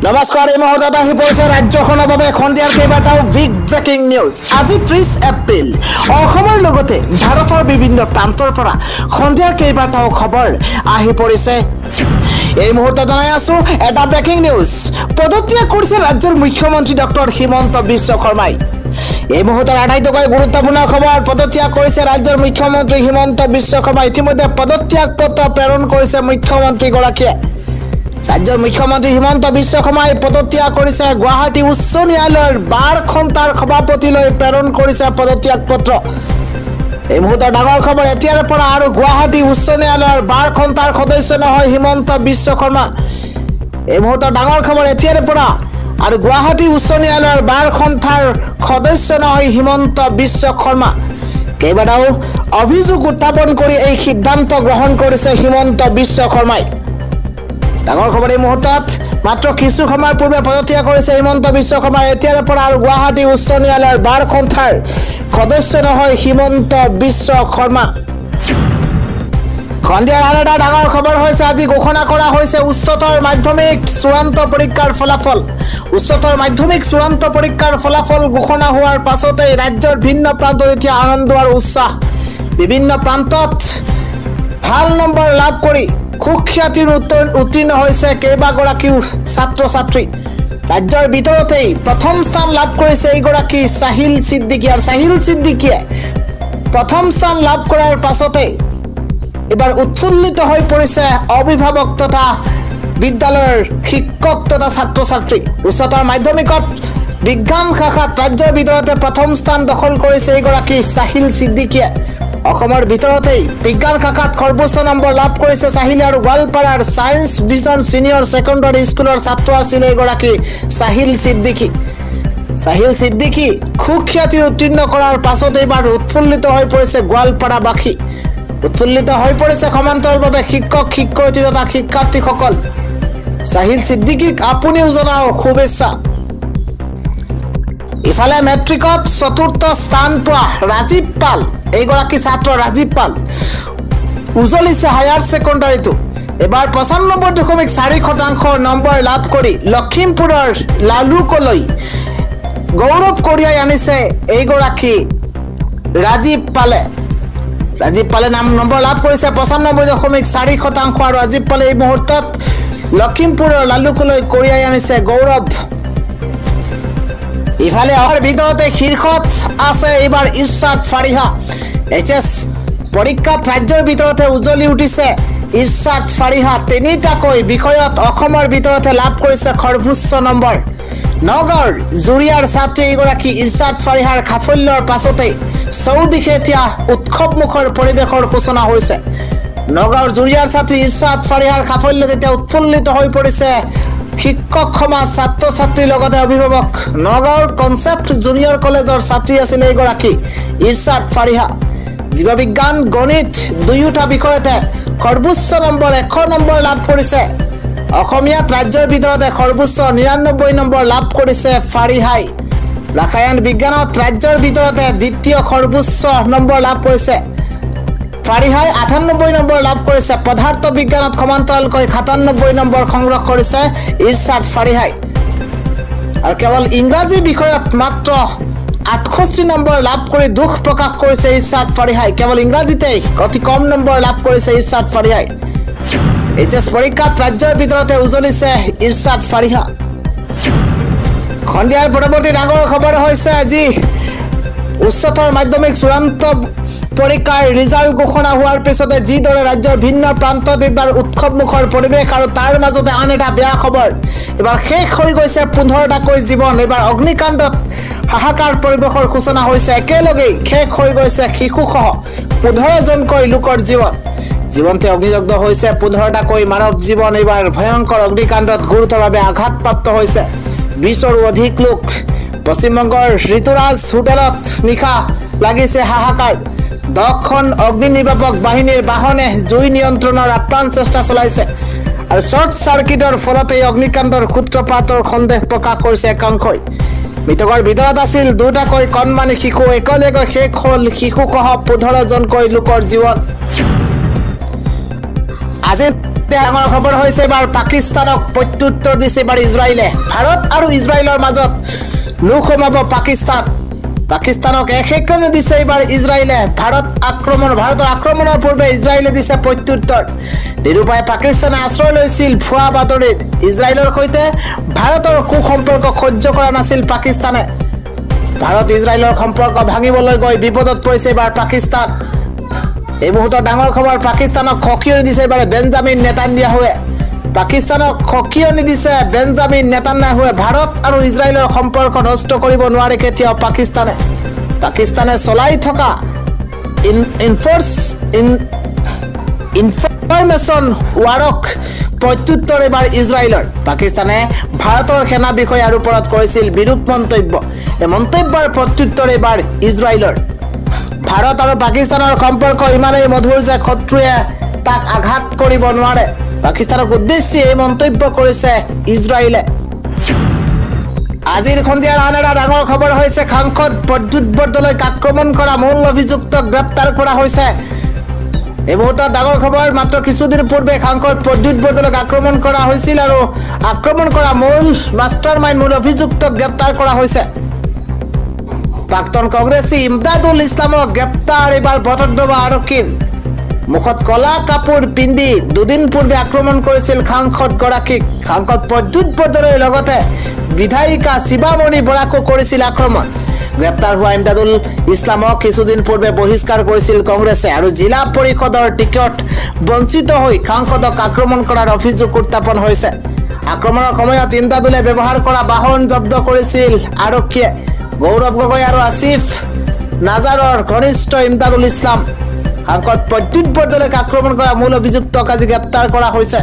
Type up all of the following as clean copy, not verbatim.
নমস্কাৰ এই মুহূৰ্তত আহি পৰিছে ৰাজ্যখনৰ বাবে খন্দিয়াৰ কেইবাটাও বিগ ব্ৰেকিং নিউজ। আজি 30 এপ্ৰিল অসমৰ লগতে ভাৰতৰ বিভিন্ন প্ৰান্তৰ পৰা খন্দিয়াৰ কেইবাটাও খবৰ আহি পৰিছে। এই মুহূৰ্তত জনাই আছো এটা ব্ৰেকিং নিউজ। পদত্যাগ কৰিছে ৰাজ্যৰ মুখ্যমন্ত্ৰী ডক্টৰ হিমন্ত বিশ্ব শৰ্মাই। এই মুহূৰ্তৰ আটাইতকৈ গুৰুত্বপূৰ্ণ খবৰ, পদত্যাগ কৰিছে ৰাজ্যৰ মুখ্যমন্ত্ৰী হিমন্ত বিশ্ব শৰ্মা। ইতিমধ্যে পদত্যাগ পত্ৰ প্ৰেৰণ কৰিছে মুখ্যমন্ত্ৰীগৰাকীয়ে। ৰাজ্যৰ মুখ্যমন্ত্ৰী হিমন্ত বিশ্ব শৰ্মাই পদত্যাগ কৰিছে। গুৱাহাটী উচ্চ ন্যায়ালয়ৰ বাৰ খণ্টাৰ সভাপতিলৈ প্ৰেৰণ কৰিছে পদত্যাগ পত্ৰ। এই মুহূৰ্তৰ ডাঙৰ খবৰ, এতিয়াৰ পৰা আৰু গুৱাহাটী উচ্চ ন্যায়ালয়ৰ বাৰ খণ্টাৰ সদস্য নহয় হিমন্ত বিশ্ব শৰ্মা। এই মুহূৰ্তৰ ডাঙৰ খবৰ, এতিয়াৰ পৰা আৰু গুৱাহাটী উচ্চ ন্যায়ালয়ৰ বাৰ খণ্টাৰ সদস্য নহয় হিমন্ত বিশ্ব শৰ্মা। কেইবাটাও অভিযোগ উত্থাপন কৰি এই সিদ্ধান্ত গ্ৰহণ কৰিছে হিমন্ত বিশ্ব শৰ্মাই। ডাঙৰ খবৰ, এই মুহূৰ্তত মাত্ৰ কিছু সময়ৰ পূৰ্বে পদত্যাগ কৰিছে হিমন্ত বিশ্ব শৰ্মা। এতিয়াৰ পৰা আৰু গুৱাহাটী উচ্চ ন্যায়ালয়ৰ বাৰ খণ্টাৰ সদস্য নহয় হিমন্ত বিশ্ব শৰ্মা। খন্দিয়াৰ আন এটা ডাঙৰ খবৰ হৈছে, আজি ঘোষণা কৰা হৈছে উচ্চতৰ মাধ্যমিক চূড়ান্ত পৰীক্ষাৰ ফলাফল। উচ্চতৰ মাধ্যমিক চূড়ান্ত পৰীক্ষাৰ ফলাফল ঘোষণা হোৱাৰ পাছতেই ৰাজ্যৰ ভিন্ন প্ৰান্তত এতিয়া আনন্দ আৰু উৎসাহ। বিভিন্ন প্ৰান্তত ভাল নম্বৰ লাভ কৰি সুখ্যাতিৰ উত্তীৰ্ণ হৈছে কেইবাগৰাকীও ছাত্ৰ ছাত্ৰী। ৰাজ্যৰ ভিতৰতেই প্ৰথম স্থান লাভ কৰিছে এইগৰাকী সাহিল সিদ্দিকী। আৰু সাহিল সিদ্দিকীয়ে প্ৰথম স্থান লাভ কৰাৰ পাছতে এবাৰ উৎফুল্লিত হৈ পৰিছে অভিভাৱক তথা বিদ্যালয়ৰ শিক্ষক তথা ছাত্ৰ ছাত্ৰী। উচ্চতৰ মাধ্যমিকত বিজ্ঞান শাখাত ৰাজ্যৰ ভিতৰতে প্ৰথম স্থান দখল কৰিছে এইগৰাকী সাহিল সিদ্দিকীয়ে। অসমৰ ভিতৰতেই বিজ্ঞান শাখাত সৰ্বোচ্চ নম্বৰ লাভ কৰিছে সাহিল। আৰু গোৱালপাৰাৰ ছায়েন্স ভিজন ছিনিয়ৰ ছেকেণ্ডাৰী স্কুলৰ ছাত্ৰ আছিল এইগৰাকী সাহিল সিদ্দিকী। সাহিল সিদ্দিকী সুখ্যাতি উত্তীৰ্ণ কৰাৰ পাছত এইবাৰ উৎফুল্লিত হৈ পৰিছে গোৱালপাৰাবাসী। উৎফুল্লিত হৈ পৰিছে সমান্তৰালভাৱে শিক্ষক শিক্ষয়িত্ৰী তথা শিক্ষাৰ্থীসকল। সাহিল সিদ্দিকীক আপুনিও জনাওক শুভেচ্ছা। ইফালে মেট্ৰিকত চতুৰ্থ স্থান পোৱা ৰাজীৱ পাল, এইগৰাকী ছাত্ৰ ৰাজীৱ পাল উজলিছে হায়াৰ ছেকেণ্ডাৰীটো। এবাৰ 95.4% নম্বৰ লাভ কৰি লখিমপুৰৰ লালুকলৈ গৌৰৱ কঢ়িয়াই আনিছে এইগৰাকী ৰাজীৱ পালে। ৰাজীৱ পালে নম্বৰ লাভ কৰিছে 95.4%। আৰু ৰাজীৱ পালে এই মুহূৰ্তত লখিমপুৰৰ লালুকলৈ কঢ়িয়াই আনিছে গৌৰৱ। ইফালে অহাৰ ভিতৰতে শীৰ্ষত আছে এইবাৰ ইৰছাদ ফাৰিহা। HS পৰীক্ষাত ৰাজ্যৰ ভিতৰতে উজ্বলি উঠিছে ইৰছাদ ফাৰিহা। তিনিটাকৈ বিষয়ত অসমৰ ভিতৰতে লাভ কৰিছে সৰ্বোচ্চ নম্বৰ। নগাঁৱৰ জুৰিয়াৰ ছাত্ৰী এইগৰাকী ইৰছাদ ফাৰিহাৰ সাফল্যৰ পাছতেই চৌদিশে এতিয়া উৎসৱমুখৰ পৰিৱেশৰ সূচনা হৈছে। নগাঁৱৰ জুৰিয়াৰ ছাত্ৰী ইৰছাদ ফাৰিহাৰ সাফল্যত এতিয়া উৎফুল্লিত হৈ পৰিছে শিক্ষক সমাজ, ছাত্ৰ ছাত্ৰীৰ লগতে অভিভাৱক। নগাঁৱৰ কনচেপ্ট জুনিয়ৰ কলেজৰ ছাত্ৰী আছিল এইগৰাকী ইৰছাদ ফাৰিহা। জীৱবিজ্ঞান গণিত দুয়োটা বিষয়তে সৰ্বোচ্চ নম্বৰ 100 নম্বৰ লাভ কৰিছে। অসমীয়াত ৰাজ্যৰ ভিতৰতে সৰ্বোচ্চ 99 নম্বৰ লাভ কৰিছে ফাৰিহাই। ৰাসায়ন বিজ্ঞানত ৰাজ্যৰ ভিতৰতে দ্বিতীয় সৰ্বোচ্চ নম্বৰ লাভ কৰিছে ফাৰিহাই, 98 নম্বৰ লাভ কৰিছে। পদাৰ্থ বিজ্ঞানত সমান্তৰালকৈ 97 নম্বৰ সংগ্ৰহ কৰিছে ইৰছাদ ফাৰিহাই। আৰু কেৱল ইংৰাজী বিষয়ত মাত্ৰ 68 নম্বৰ লাভ কৰি দুখ প্ৰকাশ কৰিছে ইৰছাদ ফাৰিহাই। কেৱল ইংৰাজীতেই অতি কম নম্বৰ লাভ কৰিছে ইৰছাদ ফাৰিহাই। HS পৰীক্ষাত ৰাজ্যৰ ভিতৰতে উজলিছে ইৰছাদ ফাৰিহা। খন্দিয়াৰ পৰৱৰ্তী ডাঙৰ খবৰ হৈছে, আজি উচ্চতৰ মাধ্যমিক চূড়ান্ত পৰীক্ষাৰ ৰিজাল্ট ঘোষণা হোৱাৰ পিছতে যিদৰে ৰাজ্যৰ ভিন্ন প্ৰান্তত এইবাৰ উৎসৱমুখৰ পৰিৱেশ। আৰু তাৰ মাজতে আন এটা বেয়া খবৰ, এইবাৰ শেষ হৈ গৈছে 15টাকৈ জীৱন। এইবাৰ অগ্নিকাণ্ডত হাহাকাৰ পৰিৱেশৰ সূচনা হৈছে। একেলগেই শেষ হৈ গৈছে শিশুসহ 15জনকৈ লোকৰ জীৱন। জীৱন্তে অগ্নিদগ্ধ হৈছে 15টাকৈ মানৱ জীৱন। এইবাৰ ভয়ংকৰ অগ্নিকাণ্ডত গুৰুতৰভাৱে আঘাতপ্ৰাপ্ত হৈছে 20ৰো অধিক লোক। পশ্চিমবংগৰ ঋতুৰাজ হোটেলত নিশা লাগিছে হাহাকাৰ। 10খন অগ্নি নিৰ্বাপক বাহিনীৰ বাহনে জুই নিয়ন্ত্ৰণৰ আপ্ৰাণ চেষ্টা চলাইছে। আৰু শ্বৰ্ট চাৰ্কিটৰ ফলত এই অগ্নিকাণ্ডৰ সূত্ৰপাতৰ সন্দেহ প্ৰকাশ কৰিছে একাংশই। মৃতকৰ ভিতৰত আছিল 2টাকৈ কণমানি শিশু। একেলগে শেষ হ'ল শিশুসহ 15জনকৈ লোকৰ জীৱন। আজি ডাঙৰ খবৰ হৈছে এবাৰ পাকিস্তানক প্ৰত্যুত্তৰ দিছে এবাৰ ইজৰাইলে ভাৰত আৰু ইজৰাইলৰ মাজত নোসমাব পাকিস্তানক একেকনে দিছে এবাৰ ইজৰাইলে ভাৰতৰ আক্ৰমণৰ পূৰ্বে ইজৰাইলে দিছে প্ৰত্যুত্তৰ নিৰুপায় পাকিস্তানে আশ্ৰয় লৈছিল ভুৱা বাতৰিত ইজৰাইলৰ সৈতে ভাৰতৰ সুসম্পৰ্ক সহ্য কৰা নাছিল পাকিস্তানে ভাৰত ইজৰাইলৰ সম্পৰ্ক ভাঙিবলৈ গৈ বিপদত পৰিছে এবাৰ পাকিস্তান এই মুহূৰ্তৰ ডাঙৰ খবৰ পাকিস্তানক খকিয়নি দিছে এবাৰ বেঞ্জামিন নেতান্যাহুৱে ভাৰত আৰু ইজৰাইলৰ সম্পৰ্ক নষ্ট কৰিব নোৱাৰে কেতিয়াও পাকিস্তানে চলাই থকা ইনফৰমেশ্যন ৱাৰক প্ৰত্যুত্তৰ এবাৰ ইজৰাইলৰ পাকিস্তানে ভাৰতৰ সেনা বিষয়াৰ ওপৰত কৰিছিল বিৰূপ মন্তব্য এই মন্তব্যৰ প্ৰত্যুত্তৰ এবাৰ ইজৰাইলৰ ভাৰত আৰু পাকিস্তানৰ সম্পৰ্ক ইমানেই মধুৰ যে শত্ৰুৱে তাক আঘাত কৰিব নোৱাৰে পাকিস্তানক উদ্দেশ্যে এই মন্তব্য কৰিছে ইজৰাইলে আজিৰ সন্ধিয়াৰ আন এটা ডাঙৰ খবৰ হৈছে সাংসদ প্ৰদ্যুৎ বৰদলৈক আক্ৰমণ কৰা মূল অভিযুক্তক গ্ৰেপ্তাৰ কৰা হৈছে এই মুহূৰ্তত ডাঙৰ খবৰ মাত্ৰ কিছুদিন পূৰ্বে সাংসদ প্ৰদ্যুৎ বৰদলৈক আক্ৰমণ কৰা হৈছিল আৰু আক্ৰমণ কৰা মূল মাষ্টাৰমাইণ্ড মূল অভিযুক্তক গ্ৰেপ্তাৰ কৰা হৈছে প্ৰাক্তন কংগ্ৰেছী ইমদাদুল ইছলামক গ্ৰেপ্তাৰ এবাৰ বটদ্ৰৱা আৰক্ষীৰ মুখত কলা কাপোৰ পিন্ধি দুদিন পূৰ্বে আক্ৰমণ কৰিছিল সাংসদ প্ৰদ্যুৎ বৰদলৈৰ লগতে বিধায়িকা শিৱামণি বৰাকো কৰিছিল আক্ৰমণ গ্ৰেপ্তাৰ হোৱা ইমদাদুল ইছলামক কিছুদিন পূৰ্বে বহিষ্কাৰ কৰিছিল কংগ্ৰেছে আৰু জিলা পৰিষদৰ টিকট বঞ্চিত হৈ সাংসদক আক্ৰমণ কৰাৰ অভিযোগ উত্থাপন হৈছে আক্ৰমণৰ সময়ত ইমদাদুলে ব্যৱহাৰ কৰা বাহন জব্দ কৰিছিল আৰক্ষীয়ে গৌৰৱ গগৈ আৰু আসিফ নাজাৰৰ ঘনিষ্ঠ ইমদাদুল ইছলাম সাংসদ প্ৰদ্যুৎ বৰদলৈক আক্ৰমণ কৰা মূল অভিযুক্তক আজি গ্ৰেপ্তাৰ কৰা হৈছে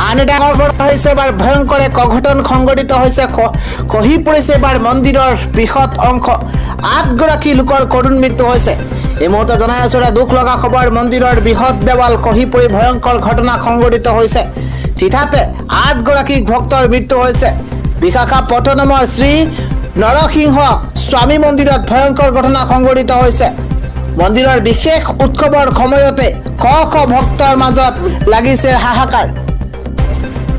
আন এটা খবৰ হৈছে এবাৰ ভয়ংকৰ এক অঘটন সংঘটিত হৈছে খহি পৰিছে এবাৰ মন্দিৰৰ বৃহৎ অংশ 8 গৰাকী লোকৰ কৰুণ মৃত্যু হৈছে এই মুহূৰ্তত জনাই আছো এটা দুখ লগা খবৰ মন্দিৰৰ বৃহৎ দেৱাল খহি পৰি ভয়ংকৰ ঘটনা সংঘটিত হৈছে হঠাতে 8 গৰাকী ভক্তৰ মৃত্যু হৈছে বিশাখাপট্টনমৰ শ্ৰী নৰসিংহ স্বামী মন্দিৰত ভয়ংকৰ ঘটনা সংঘটিত হৈছে মন্দিৰৰ বিশেষ উৎসৱৰ সময়তে শ শ ভক্তৰ মাজত লাগিছে হাহাকাৰ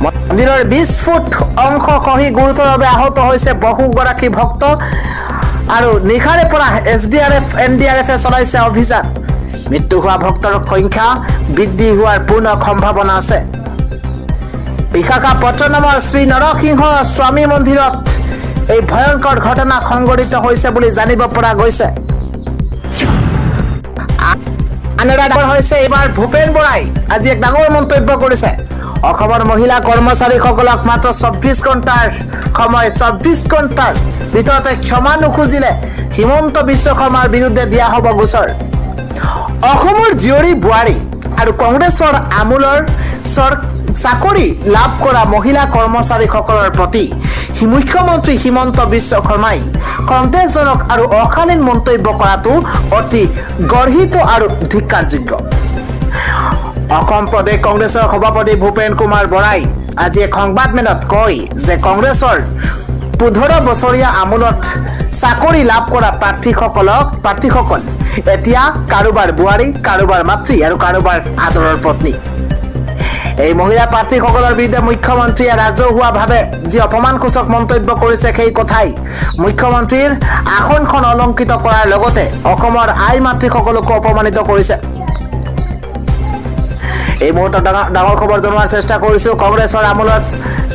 মন্দিৰৰ 20 ফুট অংশ খহি গুৰুতৰভাৱে আহত হৈছে বহুগৰাকী ভক্ত আৰু নিখাৰে পৰা এছডিআৰএফ এনডিআৰএফে চলাইছে অভিযান মৃত্যু হোৱা ভক্তৰ সংখ্যা বৃদ্ধি হোৱাৰ পূৰ্ণ সম্ভাৱনা আছে বিশাখাপট্টনমৰ শ্ৰী নৰসিংহ স্বামী মন্দিৰত এই ভয়ংকৰ ঘটনা সংঘটিত হৈছে বুলি জানিব পৰা গৈছে এবাৰ ভূপেন বৰাই আজি এক ডাঙৰ মন্তব্য কৰিছে অসমৰ মহিলা কৰ্মচাৰীসকলক মাত্ৰ 24 ঘণ্টাৰ সময় 24 ঘণ্টাৰ ভিতৰতে ক্ষমা নুখুজিলে হিমন্ত বিশ্ব শৰ্মাৰ বিৰুদ্ধে দিয়া হ'ব গোচৰ অসমৰ জীয়ৰী বোৱাৰী আৰু কংগ্ৰেছৰ আমোলৰ চাকৰি লাভ কৰা মহিলা কৰ্মচাৰীসকলৰ প্ৰতি মুখ্যমন্ত্ৰী হিমন্ত বিশ্ব শৰ্মাই সন্দেহজনক আৰু অশালীন মন্তব্য কৰাটো অতি গৰ্হিত আৰু ধিক্কাৰযোগ্য অসম প্ৰদেশ কংগ্ৰেছৰ সভাপতি ভূপেন কুমাৰ বৰাই আজি এক সংবাদমেলত কয় যে কংগ্ৰেছৰ 15 বছৰীয়া আমোলত চাকৰি লাভ কৰা প্ৰাৰ্থীসকল এতিয়া কাৰোবাৰ বোৱাৰী কাৰোবাৰ মাতৃ আৰু কাৰোবাৰ আদৰৰ পত্নী এই মহিলা প্ৰাৰ্থীসকলৰ বিৰুদ্ধে মুখ্যমন্ত্ৰীয়ে ৰাজহুৱাভাৱে যি অপমানসূচক মন্তব্য কৰিছে সেই কথাই মুখ্যমন্ত্ৰীৰ আসনখন অলংকিত কৰাৰ লগতে অসমৰ আই মাতৃসকলকো অপমানিত কৰিছে এই মুহূৰ্তত ডাঙৰ খবৰ জনোৱাৰ চেষ্টা কৰিছো কংগ্ৰেছৰ আমোলত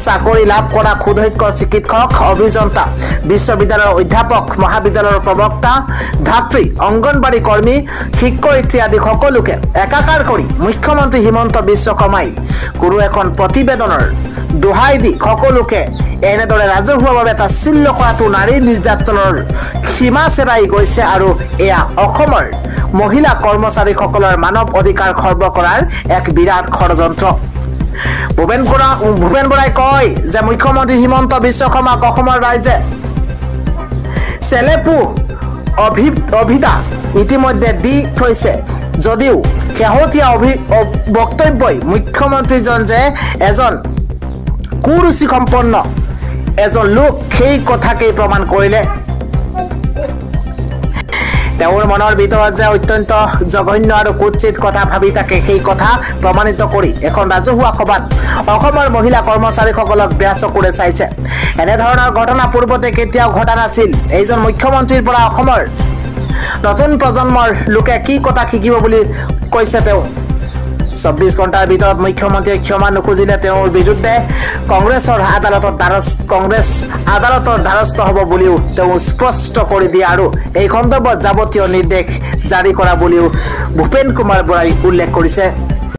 চাকৰি লাভ কৰা সুদক্ষ চিকিৎসক অভিযন্তা বিশ্ববিদ্যালয়ৰ অধ্যাপক মহাবিদ্যালয়ৰ প্ৰবক্তা ধাত্ৰী অংগনবাড়ী কৰ্মী শিক্ষয়িত্ৰী আদি সকলোকে একাকাৰ কৰি মুখ্যমন্ত্ৰী হিমন্ত বিশ্ব শৰ্মাই কোনো এখন প্ৰতিবেদনৰ দোহাই দি সকলোকে এনেদৰে ৰাজহুৱাভাৱে তাচ্ছিল্য কৰাটো নাৰী নিৰ্যাতনৰ সীমা চেৰাই গৈছে আৰু এয়া অসমৰ মহিলা কৰ্মচাৰীসকলৰ মানৱ অধিকাৰ খৰ্ব কৰাৰ এক বিৰাট ষড়যন্ত্ৰ ভূপেন বৰাই কয় যে মুখ্যমন্ত্ৰী হিমন্ত বিশ্ব শৰ্মাক অসমৰ ৰাইজে চেলেপু অভিধা ইতিমধ্যে দি থৈছে যদিও শেহতীয়া বক্তব্যই মুখ্যমন্ত্ৰীজন যে এজন কুৰুচি সম্পন্ন এজন লোক সেই কথাকেই প্ৰমাণ কৰিলে তেওঁৰ মনৰ ভিতৰত যে অত্যন্ত জঘন্য আৰু কুৎসিত কথা ভাবি থাকে সেই কথা প্ৰমাণিত কৰি এখন ৰাজহুৱা সভাত অসমৰ মহিলা কৰ্মচাৰীসকলক বেয়া চকুৰে চাইছে। এনেধৰণৰ ঘটনা পূৰ্বতে কেতিয়াও ঘটা নাছিল। এইজন মুখ্যমন্ত্ৰীৰ পৰা অসমৰ নতুন প্ৰজন্মৰ লোকে কি কথা শিকিব বুলি কৈছে তেওঁ। 24 ঘণ্টাৰ ভিতৰত মুখ্যমন্ত্ৰীয়ে ক্ষমা নুখুজিলে তেওঁৰ বিৰুদ্ধে কংগ্ৰেছ আদালতৰ দ্বাৰস্থ হ'ব বুলিও তেওঁ স্পষ্ট কৰি দিয়ে আৰু এই সন্দৰ্ভত যাৱতীয় নিৰ্দেশ জাৰি কৰা বুলিও ভূপেন কুমাৰ বৰাই উল্লেখ কৰিছে।